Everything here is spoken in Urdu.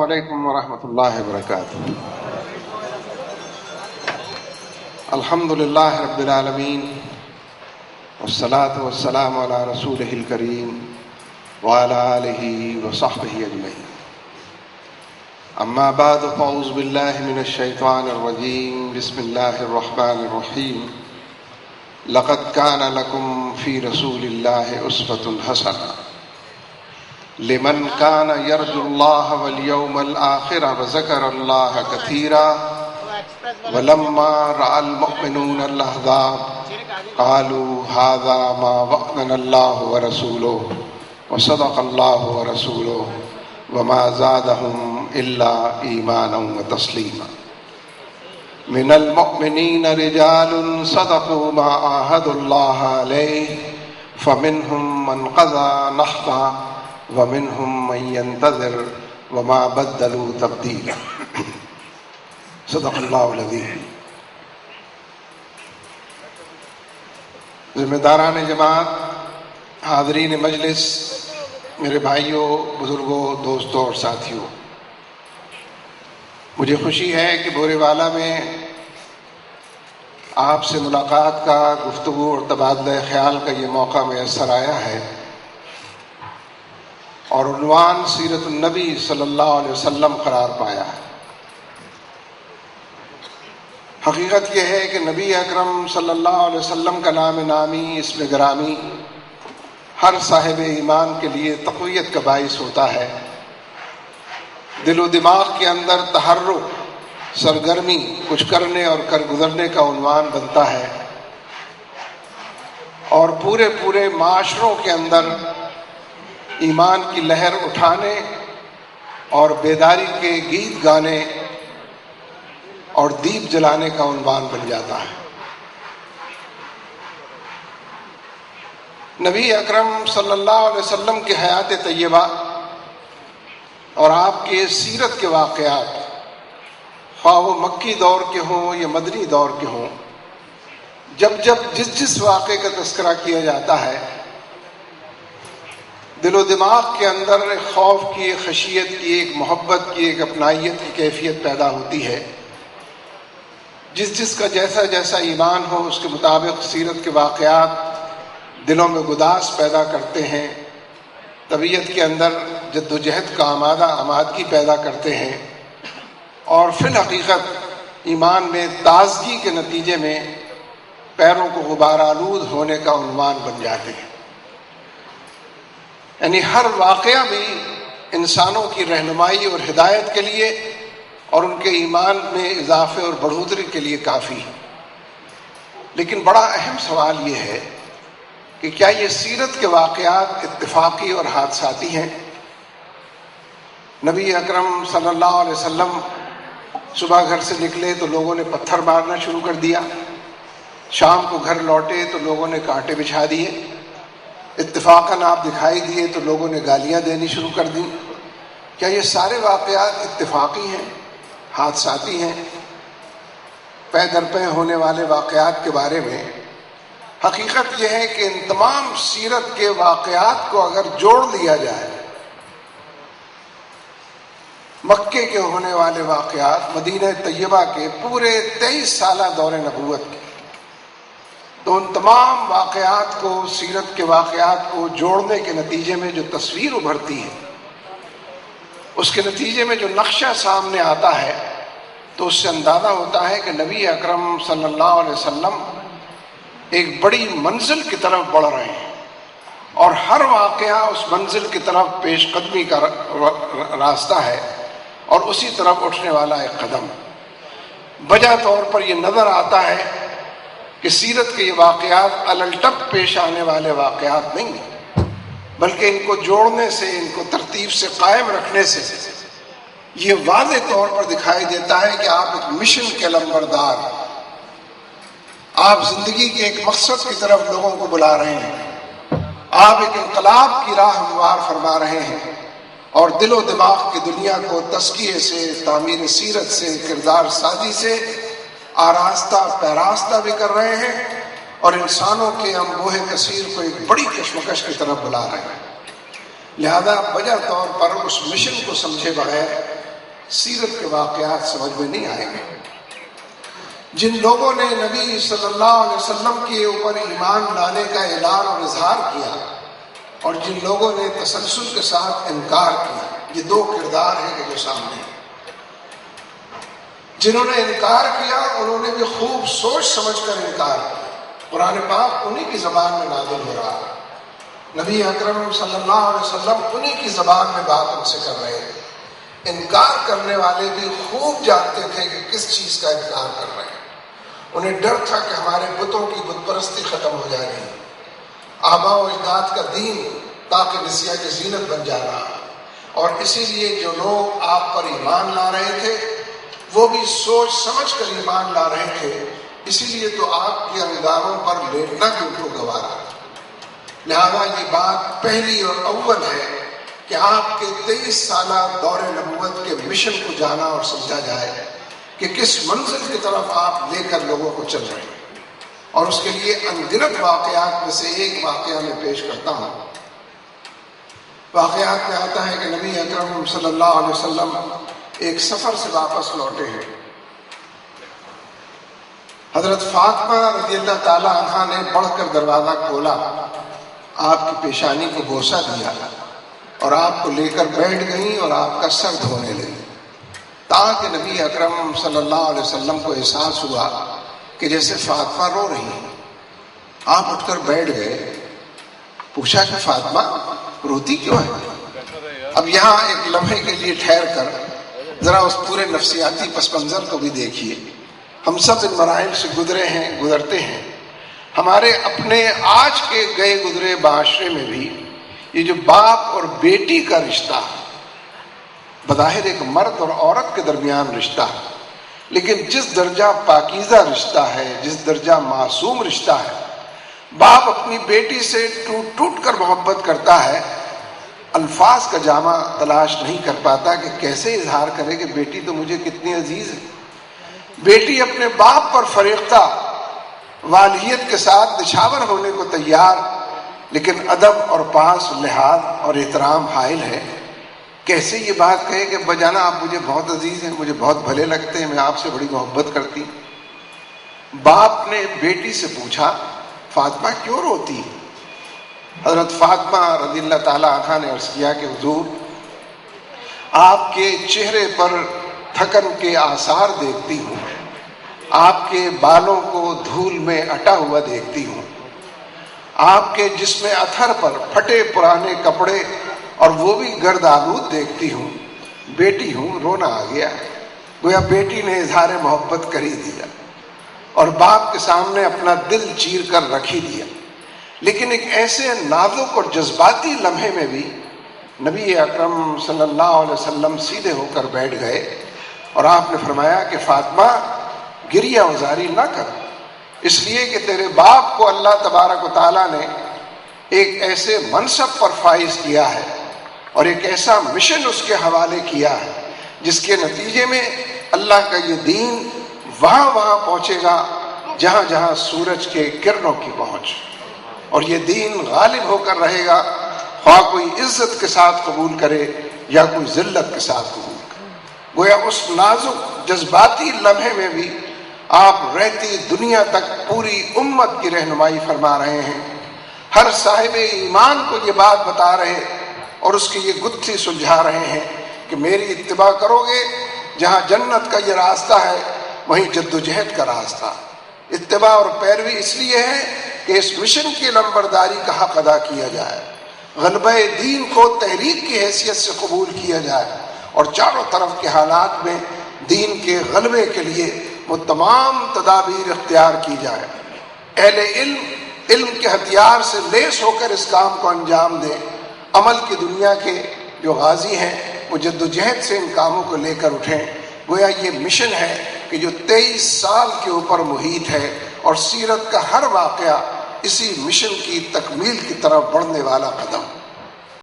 علیکم ورحمۃ اللہ وبرکاتہ۔ الحمد للہ رب العالمین والصلاة والسلام علی رسولہ الکریم وعلی آلہ وصحبہ اجمعین۔ اما بعد فاعوذ باللہ من الشیطان الرجیم، بسم اللہ الرحمن الرحیم۔ لقد کان لکم فی رسول اللہ اسوۃ حسنہ لمن کان یرجو اللہ والیوم الآخر وذکر اللہ کثیرا ولما رأى المؤمنون الأحزاب قالوا هذا ما وعدنا الله ورسوله وصدق الله ورسوله وما زادهم إلا إيمانا وتسليما۔ من المؤمنين رجال صدقوا ما عاهدوا الله عليه فمنهم من قضى نحبه ومنهم من ينتظر وما بدلوا تبديلا۔ صدق اللہ العظیم۔ ذمہ داران جماعت، حاضرین مجلس، میرے بھائیوں، بزرگوں، دوستوں اور ساتھیوں، مجھے خوشی ہے کہ بورے والا میں آپ سے ملاقات کا، گفتگو اور تبادلہ خیال کا یہ موقع میسر آیا ہے، اور عنوان سیرت النبی صلی اللہ علیہ وسلم قرار پایا ہے۔ حقیقت یہ ہے کہ نبی اکرم صلی اللہ علیہ وسلم کا نام نامی، اسم گرامی، ہر صاحب ایمان کے لیے تقویت کا باعث ہوتا ہے، دل و دماغ کے اندر تحرک، سرگرمی، کچھ کرنے اور کر گزرنے کا عنوان بنتا ہے، اور پورے معاشروں کے اندر ایمان کی لہر اٹھانے اور بیداری کے گیت گانے اور دیپ جلانے کا عنوان بن جاتا ہے۔ نبی اکرم صلی اللہ علیہ وسلم کی حیات طیبہ اور آپ کے سیرت کے واقعات، خواہ وہ مکی دور کے ہوں یا مدنی دور کے ہوں، جب جس واقعے کا تذکرہ کیا جاتا ہے، دل و دماغ کے اندر ایک خوف کی، ایک خشیت کی، ایک محبت کی، ایک اپنائیت کی کیفیت پیدا ہوتی ہے۔ جس کا جیسا ایمان ہو اس کے مطابق سیرت کے واقعات دلوں میں گداز پیدا کرتے ہیں، طبیعت کے اندر جد و جہد کا آمادگی پیدا کرتے ہیں، اور فی الحقیقت ایمان میں تازگی کے نتیجے میں پیروں کو غبار آلود ہونے کا عنوان بن جاتے ہیں۔ یعنی ہر واقعہ بھی انسانوں کی رہنمائی اور ہدایت کے لیے اور ان کے ایمان میں اضافے اور بڑھوتری کے لیے کافی ہے۔ لیکن بڑا اہم سوال یہ ہے کہ کیا یہ سیرت کے واقعات اتفاقی اور حادثاتی ہیں؟ نبی اکرم صلی اللہ علیہ وسلم صبح گھر سے نکلے تو لوگوں نے پتھر مارنا شروع کر دیا، شام کو گھر لوٹے تو لوگوں نے کانٹے بچھا دیے، اتفاقاً آپ دکھائی دیے تو لوگوں نے گالیاں دینی شروع کر دیں۔ کیا یہ سارے واقعات اتفاقی ہیں، حادثاتی ہیں؟ پے در پے ہونے والے واقعات کے بارے میں حقیقت یہ ہے کہ ان تمام سیرت کے واقعات کو اگر جوڑ لیا جائے، مکے کے ہونے والے واقعات، مدینہ طیبہ کے پورے 23 سالہ دور نبوت کے، تو ان تمام واقعات کو، سیرت کے واقعات کو جوڑنے کے نتیجے میں جو تصویر ابھرتی ہے، اس کے نتیجے میں جو نقشہ سامنے آتا ہے، تو اس سے اندازہ ہوتا ہے کہ نبی اکرم صلی اللہ علیہ وسلم ایک بڑی منزل کی طرف بڑھ رہے ہیں، اور ہر واقعہ اس منزل کی طرف پیش قدمی کا راستہ ہے، اور اسی طرف اٹھنے والا ایک قدم۔ بجا طور پر یہ نظر آتا ہے کہ سیرت کے یہ واقعات الٹپ پیش آنے والے واقعات نہیں ہیں، بلکہ ان کو جوڑنے سے، ان کو ترتیب سے قائم رکھنے سے یہ واضح طور پر دکھائی دیتا ہے کہ آپ ایک مشن کے لمبردار، آپ زندگی کے ایک مقصد کی طرف لوگوں کو بلا رہے ہیں، آپ ایک انقلاب کی راہ ہموار فرما رہے ہیں، اور دل و دماغ کی دنیا کو تزکیے سے، تعمیر سیرت سے، کردار سازی سے آراستہ پیراستہ بھی کر رہے ہیں، اور انسانوں کے انبوہ کثیر کو ایک بڑی کشمکش کی طرف بلا رہے ہیں۔ لہذا بجا طور پر اس مشن کو سمجھے بغیر سیرت کے واقعات سمجھ میں نہیں آئیں گے۔ جن لوگوں نے نبی صلی اللہ علیہ وسلم کے اوپر ایمان لانے کا اعلان اور اظہار کیا اور جن لوگوں نے تسلسل کے ساتھ انکار کیا، یہ دو کردار ہیں کہ جو سامنے ہیں۔ جنہوں نے انکار کیا انہوں نے بھی خوب سوچ سمجھ کر انکار کیا۔ قرآن پاک انہی کی زبان میں نازل ہو رہا ہے، نبی اکرم صلی اللہ علیہ وسلم انہی کی زبان میں بات ان سے کر رہے ہیں۔ انکار کرنے والے بھی خوب جانتے تھے کہ کس چیز کا انکار کر رہے ہیں۔ انہیں ڈر تھا کہ ہمارے بتوں کی بت پرستی ختم ہو جائے گی، آباء و اجداد کا دین تاکہ نسیہ کی زینت بن جانا، اور اسی لیے جو لوگ آپ پر ایمان لا رہے تھے وہ بھی سوچ سمجھ کر ایمان لا رہے تھے، اسی لیے تو آپ کے انگاروں پر لیٹنا بھی ان کو گوارا۔ لہذا یہ بات پہلی اور اول ہے کہ آپ کے 23 سالہ دور نبوت کے مشن کو جانا اور سمجھا جائے کہ کس منزل کی طرف آپ لے کر لوگوں کو چل رہے ہیں، اور اس کے لیے انگنت واقعات میں سے ایک واقعہ میں پیش کرتا ہوں۔ واقعات میں آتا ہے کہ نبی اکرم صلی اللہ علیہ وسلم ایک سفر سے واپس لوٹے ہیں۔ حضرت فاطمہ رضی اللہ تعالیٰ عنہا نے بڑھ کر دروازہ کھولا، آپ کی پیشانی کو بوسہ دیا اور آپ کو لے کر بیٹھ گئیں اور آپ کا سر دھونے لگی، تاکہ نبی اکرم صلی اللہ علیہ وسلم کو احساس ہوا کہ جیسے فاطمہ رو رہی ہیں۔ آپ اٹھ کر بیٹھ گئے، پوچھا کہ فاطمہ روتی کیوں ہے؟ اب یہاں ایک لمحے کے لیے ٹھہر کر ذرا اس پورے نفسیاتی پس منظر کو بھی دیکھیے۔ ہم سب ان مراحل سے گزرے ہیں، گزرتے ہیں۔ ہمارے اپنے آج کے گئے گزرے معاشرے میں بھی یہ جو باپ اور بیٹی کا رشتہ بظاہر ایک مرد اور عورت کے درمیان رشتہ ہے، لیکن جس درجہ پاکیزہ رشتہ ہے، جس درجہ معصوم رشتہ ہے، باپ اپنی بیٹی سے ٹوٹ ٹوٹ کر محبت کرتا ہے، الفاظ کا جامع تلاش نہیں کر پاتا کہ کیسے اظہار کرے کہ بیٹی تو مجھے کتنی عزیز ہے۔ بیٹی اپنے باپ پر فریختہ والہیت کے ساتھ نچھاور ہونے کو تیار، لیکن ادب اور پاس، لحاظ اور احترام حائل ہے۔ کیسے یہ بات کہے کہ بجانا آپ مجھے بہت عزیز ہیں، مجھے بہت بھلے لگتے ہیں، میں آپ سے بڑی محبت کرتی ہوں۔ باپ نے بیٹی سے پوچھا فاطمہ کیوں روتی ہے؟ حضرت فاطمہ رضی اللہ تعالیٰ عنہا نے عرض کیا کہ حضور، آپ کے چہرے پر تھکن کے آثار دیکھتی ہوں، آپ کے بالوں کو دھول میں اٹا ہوا دیکھتی ہوں، آپ کے جسم اطہر پر پھٹے پرانے کپڑے اور وہ بھی گرد آلود دیکھتی ہوں، بیٹی ہوں، رونا آ گیا۔ گویا بیٹی نے اظہار محبت کر ہی دیا اور باپ کے سامنے اپنا دل چیر کر رکھ ہی دیا۔ لیکن ایک ایسے نازک اور جذباتی لمحے میں بھی نبی اکرم صلی اللہ علیہ وسلم سیدھے ہو کر بیٹھ گئے اور آپ نے فرمایا کہ فاطمہ گریہ ازاری نہ کر، اس لیے کہ تیرے باپ کو اللہ تبارک و تعالیٰ نے ایک ایسے منصب پر فائز کیا ہے اور ایک ایسا مشن اس کے حوالے کیا ہے جس کے نتیجے میں اللہ کا یہ دین وہاں وہاں پہنچے گا جہاں جہاں سورج کے کرنوں کی پہنچ، اور یہ دین غالب ہو کر رہے گا، خواہ کوئی عزت کے ساتھ قبول کرے یا کوئی ذلت کے ساتھ قبول کرے۔ گویا اس نازک جذباتی لمحے میں بھی آپ رہتی دنیا تک پوری امت کی رہنمائی فرما رہے ہیں، ہر صاحب ایمان کو یہ بات بتا رہے اور اس کی یہ گتھی سلجھا رہے ہیں کہ میری اتباع کرو گے، جہاں جنت کا یہ راستہ ہے وہیں جدوجہد کا راستہ۔ اتباع اور پیروی اس لیے ہے کہ اس مشن کی لمبرداری کا حق ادا کیا جائے، غلبہ دین کو تحریک کی حیثیت سے قبول کیا جائے اور چاروں طرف کے حالات میں دین کے غلبے کے لیے وہ تمام تدابیر اختیار کی جائے۔ اہل علم کے ہتھیار سے لیس ہو کر اس کام کو انجام دیں۔ عمل کی دنیا کے جو غازی ہیں وہ جدوجہد سے ان کاموں کو لے کر اٹھیں۔ گویا یہ مشن ہے کہ جو 23 سال کے اوپر محیط ہے، اور سیرت کا ہر واقعہ اسی مشن کی تکمیل کی طرف بڑھنے والا قدم۔